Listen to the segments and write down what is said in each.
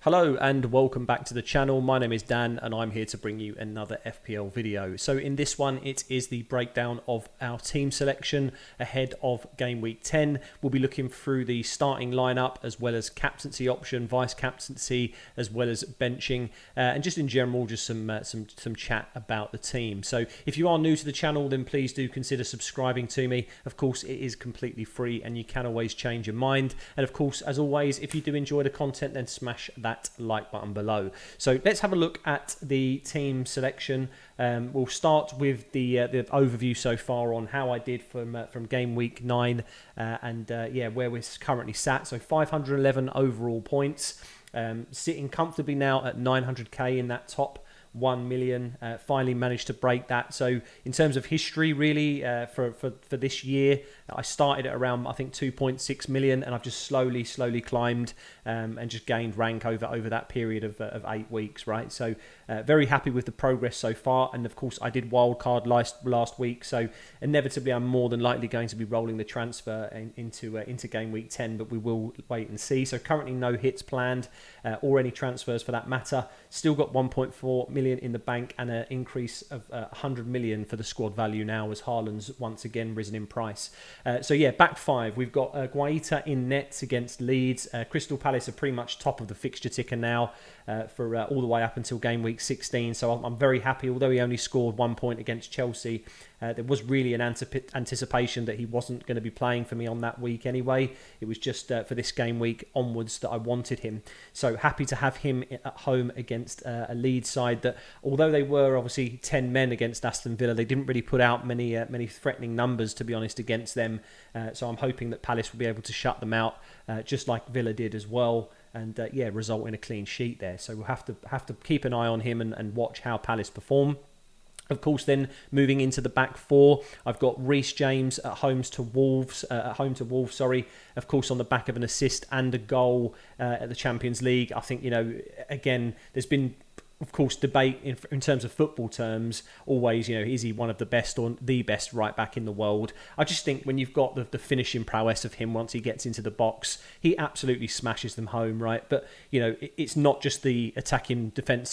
Hello and welcome back to the channel. My name is Dan and I'm here to bring you another FPL video. So in this one, it is the breakdown of our team selection ahead of game week 10. We'll be looking through the starting lineup as well as captaincy option, vice captaincy, as well as benching, and just in general, just some chat about the team. So if you are new to the channel, then please do consider subscribing to me. Of course, it is completely free and you can always change your mind. And of course, as always, if you do enjoy the content, then smash that like button below. So let's have a look at the team selection. We'll start with the overview so far on how I did from game week 9 and where we're currently sat. So 511 overall points, sitting comfortably now at 900k in that top 1 million. Finally managed to break that. So in terms of history, really, for this year, I started at around, I think, 2.6 million, and I've just slowly climbed and just gained rank over that period of 8 weeks, right? So very happy with the progress so far. And of course, I did wildcard last week, so inevitably I'm more than likely going to be rolling the transfer into game week 10, but we will wait and see. So currently no hits planned or any transfers for that matter. Still got 1.4 million in the bank and an increase of 100 million for the squad value now as Haaland's once again risen in price. So yeah, back five. We've got Guaita in nets against Leeds. Crystal Palace are pretty much top of the fixture ticker now for all the way up until game week 16. So I'm very happy. Although he only scored 1 point against Chelsea, there was really an anticipation that he wasn't going to be playing for me on that week anyway. It was just for this game week onwards that I wanted him. So happy to have him at home against a Leeds side that, although they were obviously 10 men against Aston Villa, they didn't really put out many threatening numbers, to be honest, against them. So I'm hoping that Palace will be able to shut them out, just like Villa did as well. And result in a clean sheet there. So we'll have to keep an eye on him and watch how Palace perform. Of course, then moving into the back four, I've got Reece James at home to Wolves. Of course, on the back of an assist and a goal at the Champions League. I think, again, there's been, of course, debate in terms of football terms, always, is he one of the best or the best right back in the world? I just think when you've got the finishing prowess of him once he gets into the box, he absolutely smashes them home, right? But, it's not just the attacking returns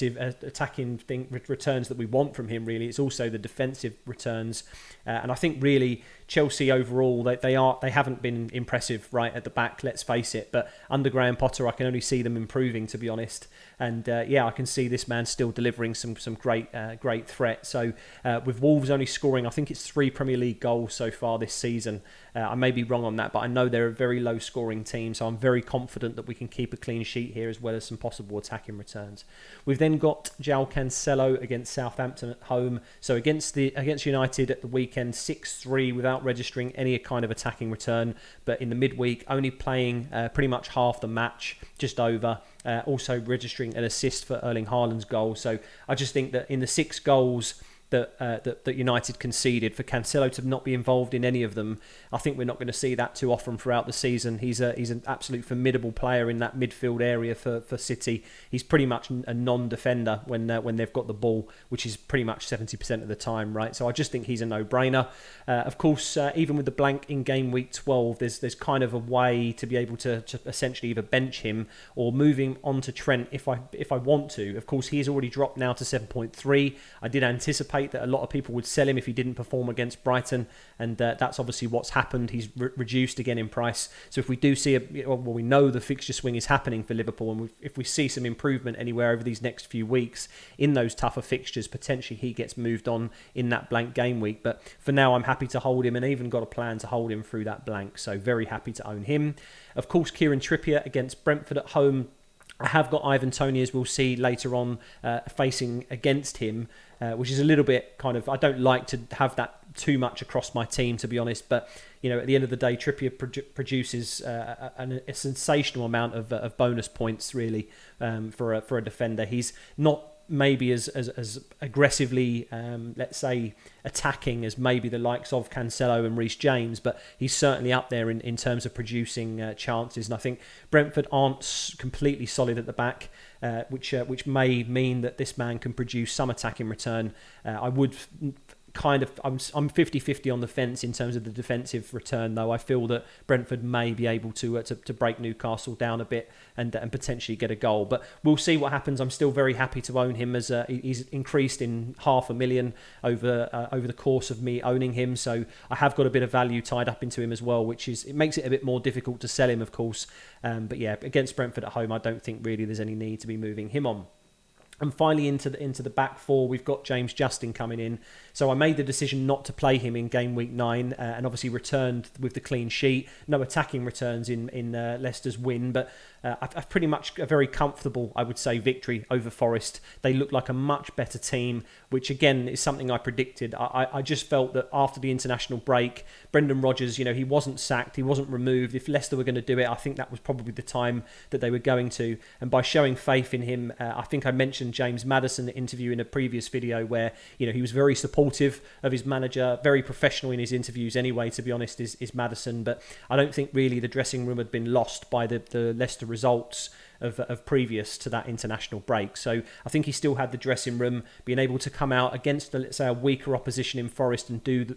that we want from him, really. It's also the defensive returns. And I think really Chelsea overall, they haven't been impressive right at the back, let's face it. But under Graham Potter, I can only see them improving, to be honest. And I can see this man still delivering some great threat. So with Wolves only scoring, I think it's 3 Premier League goals so far this season. I may be wrong on that, but I know they're a very low scoring team. So I'm very confident that we can keep a clean sheet here, as well as some possible attacking returns. We've then got João Cancelo against Southampton at home. So against United at the weekend, 6-3 without registering any kind of attacking return. But in the midweek, only playing pretty much half the match, just over. Also registering an assist for Erling Haaland's goal. So I just think that in the 6 goals that United conceded, for Cancelo to not be involved in any of them, I think we're not going to see that too often throughout the season. He's an absolute formidable player in that midfield area for City. He's pretty much a non-defender when they've got the ball, which is pretty much 70% of the time, right? So I just think he's a no-brainer. Of course, even with the blank in game week 12, there's kind of a way to be able to essentially either bench him or move him on to Trent if I want to. Of course, he's already dropped now to 7.3. I did anticipate that a lot of people would sell him if he didn't perform against Brighton, and that's obviously what's happened. He's reduced again in price. So if we do see we know the fixture swing is happening for Liverpool, and if we see some improvement anywhere over these next few weeks in those tougher fixtures, potentially he gets moved on in that blank game week. But for now, I'm happy to hold him, and even got a plan to hold him through that blank. So very happy to own him. Of course, Kieran Trippier against Brentford at home. I have got Ivan Toney, as we'll see later on, facing against him, which is a little bit kind of, I don't like to have that too much across my team, to be honest. But, at the end of the day, Trippier produces a sensational amount of bonus points, really, for a defender. He's not maybe as aggressively, let's say, attacking as maybe the likes of Cancelo and Reece James, but he's certainly up there in terms of producing chances. And I think Brentford aren't completely solid at the back, which may mean that this man can produce some attacking return. I would I'm 50-50 on the fence in terms of the defensive return, though. I feel that Brentford may be able to break Newcastle down a bit and potentially get a goal. But we'll see what happens. I'm still very happy to own him, as he's increased in $500,000 over the course of me owning him. So I have got a bit of value tied up into him as well, it makes it a bit more difficult to sell him, of course. But yeah, against Brentford at home, I don't think really there's any need to be moving him on. And finally, into the back four, we've got James Justin coming in. So I made the decision not to play him in game week 9, and obviously returned with the clean sheet. No attacking returns in Leicester's win, but I've pretty much a very comfortable, I would say, victory over Forest. They look like a much better team, which again is something I predicted. I just felt that after the international break, Brendan Rodgers, he wasn't sacked, he wasn't removed. If Leicester were going to do it, I think that was probably the time that they were going to. And by showing faith in him, I think I mentioned James Maddison interview in a previous video where he was very supportive of his manager, very professional in his interviews anyway, to be honest, is Maddison. But I don't think really the dressing room had been lost by the Leicester results of previous to that international break. So I think he still had the dressing room, being able to come out against, let's say, a weaker opposition in Forest and do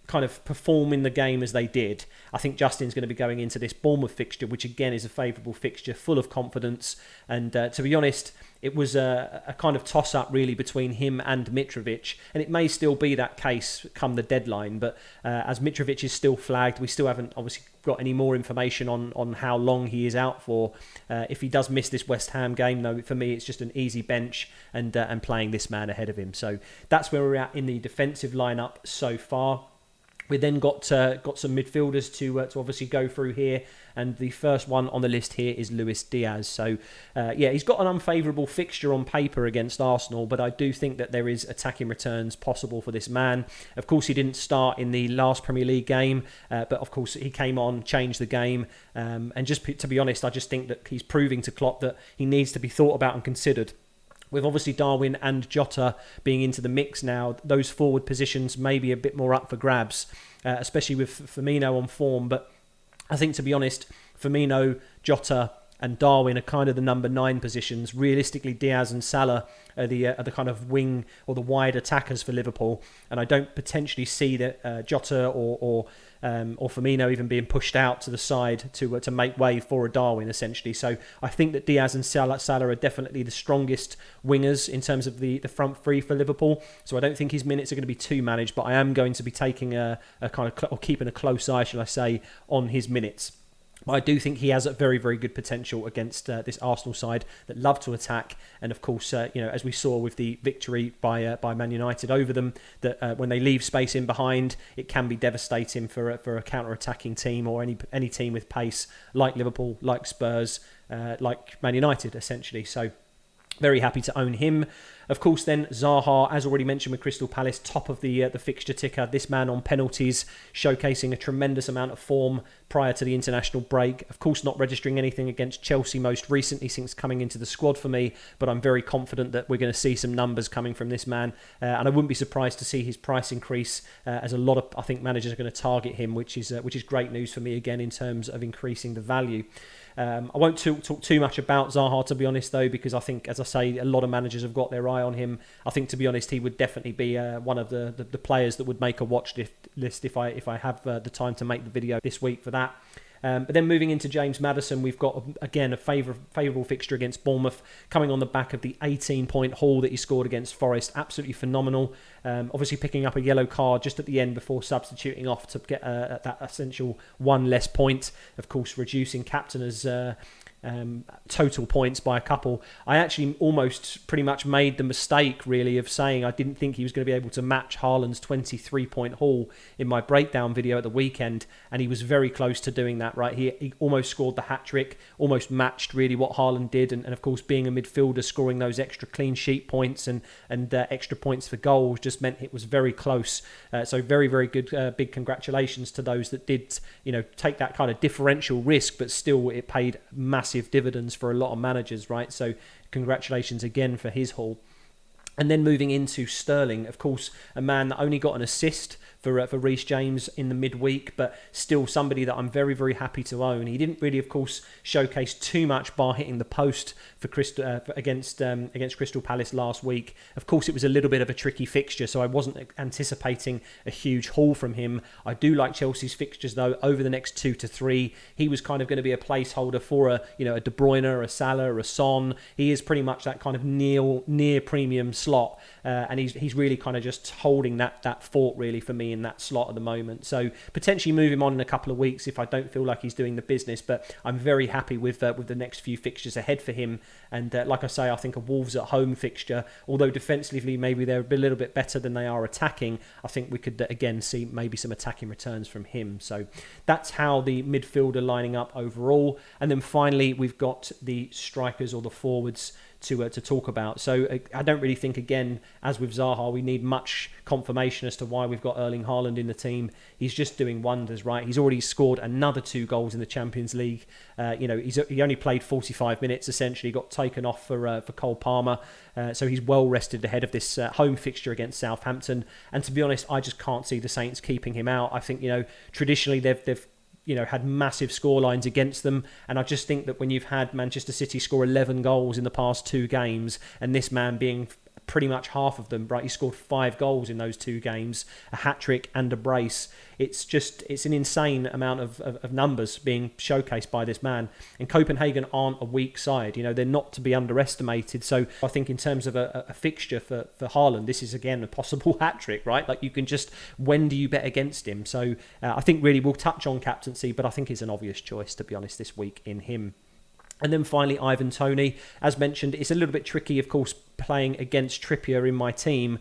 kind of perform in the game as they did. I think Justin's going to be going into this Bournemouth fixture, which again is a favourable fixture, full of confidence. And to be honest, it was a kind of toss-up really between him and Mitrovic, and it may still be that case come the deadline. But as Mitrovic is still flagged, we still haven't obviously got any more information on how long he is out for. If he does miss this West Ham game, though, for me it's just an easy bench and playing this man ahead of him. So that's where we're at in the defensive lineup so far. We then got some midfielders to obviously go through here, and the first one on the list here is Luis Diaz. So he's got an unfavourable fixture on paper against Arsenal, but I do think that there is attacking returns possible for this man. Of course, he didn't start in the last Premier League game, but of course he came on, changed the game, and just to be honest, I just think that he's proving to Klopp that he needs to be thought about and considered. With obviously Darwin and Jota being into the mix now, those forward positions may be a bit more up for grabs, especially with Firmino on form. But I think, to be honest, Firmino, Jota and Darwin are kind of the number 9 positions. Realistically, Diaz and Salah are the kind of wing or the wide attackers for Liverpool, and I don't potentially see that Jota or Firmino even being pushed out to the side to make way for a Darwin, essentially. So I think that Diaz and Salah are definitely the strongest wingers in terms of the front three for Liverpool. So I don't think his minutes are going to be too managed, but I am going to be taking a kind of, or keeping a close eye, shall I say, on his minutes. I do think he has a very, very good potential against this Arsenal side that love to attack. And of course, as we saw with the victory by Man United over them, that when they leave space in behind, it can be devastating for a counter-attacking team or any team with pace, like Liverpool, like Spurs, like Man United, essentially. So very happy to own him. Of course, then Zaha, as already mentioned with Crystal Palace, top of the fixture ticker. This man on penalties, showcasing a tremendous amount of form prior to the international break. Of course, not registering anything against Chelsea most recently since coming into the squad for me, but I'm very confident that we're going to see some numbers coming from this man. And I wouldn't be surprised to see his price increase, as a lot of, I think, managers are going to target him, which is great news for me again in terms of increasing the value. I won't talk too much about Zaha, to be honest, though, because I think, as I say, a lot of managers have got their eye on him. I think, to be honest, he would definitely be one of the players that would make a watch list if I have the time to make the video this week for that. But then moving into James Maddison, we've got, again, a favourable fixture against Bournemouth, coming on the back of the 18-point haul that he scored against Forest. Absolutely phenomenal. Obviously picking up a yellow card just at the end before substituting off to get that essential one less point. Of course, reducing captain's total points by a couple. I actually almost pretty much made the mistake, really, of saying I didn't think he was going to be able to match Haaland's 23-point haul in my breakdown video at the weekend, and he was very close to doing that, right? He almost scored the hat-trick, almost matched really what Haaland did, and of course, being a midfielder, scoring those extra clean sheet points and extra points for goals just meant it was very close. So very, very good, big congratulations to those that did, take that kind of differential risk, but still it paid massive dividends for a lot of managers, right? So congratulations again for his haul. And then moving into Sterling, of course, a man that only got an assist for Reece James in the midweek, but still somebody that I'm very, very happy to own. He didn't really, of course, showcase too much bar hitting the post for against Crystal Palace last week. Of course, it was a little bit of a tricky fixture, so I wasn't anticipating a huge haul from him. I do like Chelsea's fixtures, though, over the next 2 to 3. He was kind of going to be a placeholder for a De Bruyne, a Salah, a Son. He is pretty much that kind of near premium slot, and he's really kind of just holding that fort really for me in that slot at the moment. So potentially move him on in a couple of weeks if I don't feel like he's doing the business, but I'm very happy with the next few fixtures ahead for him. And like I say, I think a Wolves at home fixture, although defensively maybe they're a little bit better than they are attacking, I think we could again see maybe some attacking returns from him. So that's how the midfield are lining up overall. And then finally we've got the strikers or the forwards to talk about. So I don't really think, again, as with Zaha, we need much confirmation as to why we've got Erling Haaland in the team. He's just doing wonders, right? He's already scored another 2 goals in the Champions League. He only played 45 minutes, essentially, got taken off for Cole Palmer. So he's well rested ahead of this home fixture against Southampton. And to be honest, I just can't see the Saints keeping him out. I think, traditionally they've had massive scorelines against them. And I just think that when you've had Manchester City score 11 goals in the past 2 games, and this man being pretty much half of them, right? He scored 5 goals in those 2 games, a hat-trick and a brace. It's an insane amount of numbers being showcased by this man. And Copenhagen aren't a weak side. They're not to be underestimated. So I think in terms of a fixture for Haaland, this is again a possible hat-trick, right? Like you can just, when do you bet against him? So I think really we'll touch on captaincy, but I think it's an obvious choice, to be honest, this week in him. And then finally, Ivan Toney. As mentioned, it's a little bit tricky, of course, playing against Trippier in my team,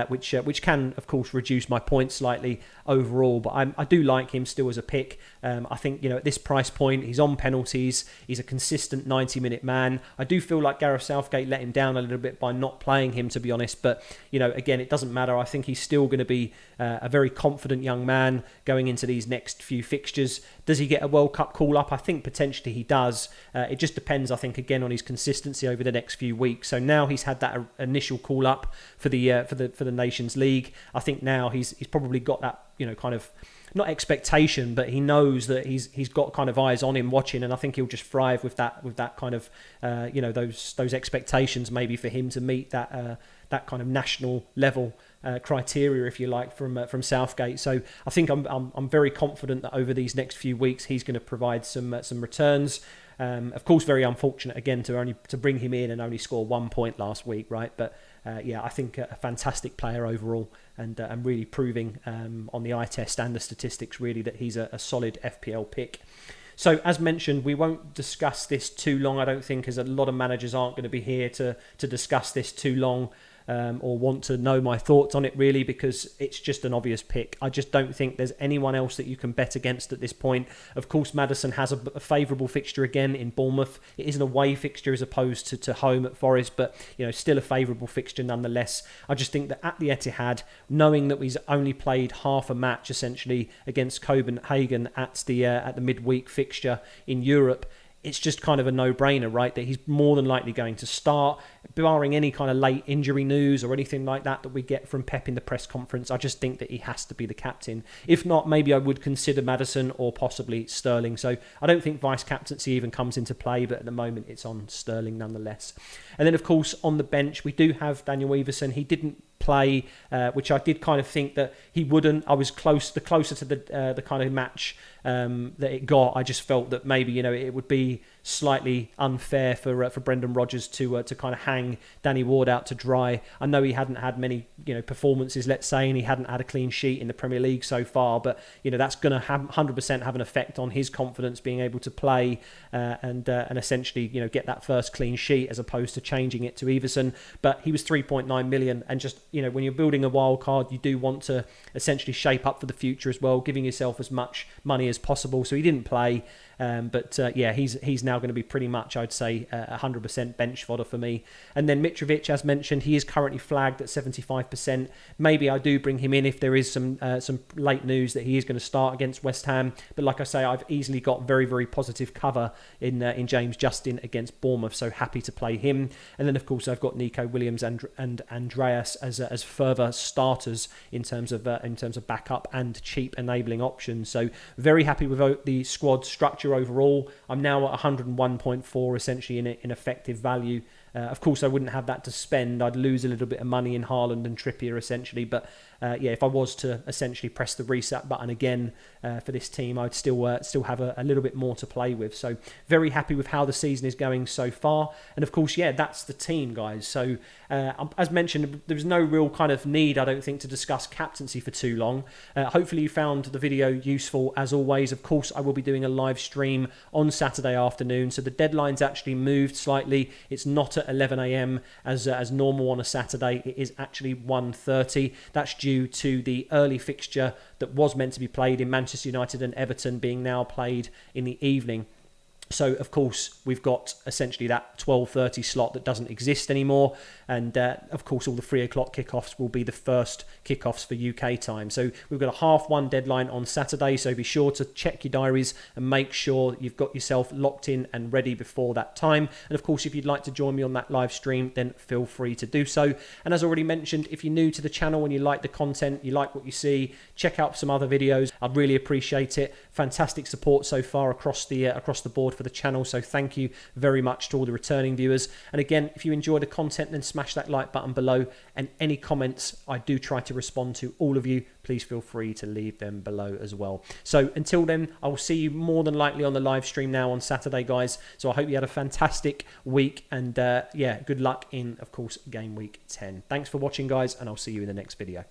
which can, of course, reduce my points slightly overall. But I do like him still as a pick. I think, at this price point, he's on penalties. He's a consistent 90-minute man. I do feel like Gareth Southgate let him down a little bit by not playing him, to be honest. But, again, it doesn't matter. I think he's still going to be a very confident young man going into these next few fixtures. Does he get a World Cup call-up? I think potentially he does. It just depends, I think, again, on his consistency over the next few weeks. So now he's had that initial call-up for the Nations League. I think now he's probably got that, kind of, not expectation, but he knows that he's got kind of eyes on him watching, and I think he'll just thrive with that kind of those expectations maybe for him to meet that kind of national level criteria, if you like, from Southgate. So I think I'm very confident that over these next few weeks he's going to provide some returns. Of course, very unfortunate again to bring him in and only score 1 point last week, right? But I think a fantastic player overall, and really proving on the eye test and the statistics really that he's a solid FPL pick. So as mentioned, we won't discuss this too long, I don't think, as a lot of managers aren't going to be here to discuss this too long. Or want to know my thoughts on it really, because it's just an obvious pick. I just don't think there's anyone else that you can bet against at this point. Of course, Maddison has a favourable fixture again in Bournemouth. It is an away fixture as opposed to home at Forest, but still a favourable fixture nonetheless. I just think that at the Etihad, knowing that he's only played half a match essentially against Copenhagen at the midweek fixture in Europe, it's just kind of a no-brainer, right? That he's more than likely going to start, barring any kind of late injury news or anything like that we get from Pep in the press conference. I just think that he has to be the captain. If not, maybe I would consider Maddison or possibly Sterling. So I don't think vice-captaincy even comes into play, but at the moment it's on Sterling nonetheless. And then, of course, on the bench, we do have Daniel Everson. He didn't play, which I did kind of think that he wouldn't. I was closer to the kind of match that it got. I just felt that maybe it would be slightly unfair for Brendan Rodgers to kind of hang Danny Ward out to dry. I know he hadn't had many performances, let's say, and he hadn't had a clean sheet in the Premier League so far, but that's going to 100% have an effect on his confidence being able to play and essentially get that first clean sheet as opposed to changing it to Everson. But he was 3.9 million, and just you know, when you're building a wild card, you do want to essentially shape up for the future as well, giving yourself as much money as possible. So he didn't play. But yeah, he's now going to be pretty much, I'd say, 100% bench fodder for me. And then Mitrovic, as mentioned, he is currently flagged at 75%. Maybe I do bring him in if there is some late news that he is going to start against West Ham. But like I say, I've easily got very, very positive cover in James Justin against Bournemouth, so happy to play him. And then of course I've got Nico Williams and Andreas as further starters in terms of backup and cheap enabling options. So very happy with the squad structure overall. I'm now at 101.4 essentially in effective value. Of course, I wouldn't have that to spend. I'd lose a little bit of money in Haaland and Trippier essentially. But yeah, if I was to essentially press the reset button again for this team, I'd still have a little bit more to play with. So very happy with how the season is going so far. And of course, yeah, that's the team, guys. So as mentioned, there's no real kind of need, I don't think, to discuss captaincy for too long. Hopefully you found the video useful as always. Of course, I will be doing a live stream on Saturday afternoon. So the deadline's actually moved slightly. It's not at 11 a.m. as normal on a Saturday. It is actually 1:30. That's due to the early fixture that was meant to be played in Manchester United and Everton being now played in the evening. So, of course, we've got essentially that 12:30 slot that doesn't exist anymore. And, of course, all the 3 o'clock kickoffs will be the first kickoffs for UK time. So we've got a 1:30 deadline on Saturday. So be sure to check your diaries and make sure you've got yourself locked in and ready before that time. And, of course, if you'd like to join me on that live stream, then feel free to do so. And as already mentioned, if you're new to the channel and you like the content, you like what you see, check out some other videos. I'd really appreciate it. Fantastic support so far across the board for the channel, so thank you very much to all the returning viewers. And again, if you enjoy the content, then smash that like button below, and any comments, I do try to respond to all of you. Please feel free to leave them below as well. So until then, I will see you more than likely on the live stream now on Saturday, guys. So I hope you had a fantastic week, and yeah, good luck in, of course, game week 10. Thanks for watching, guys, and I'll see you in the next video.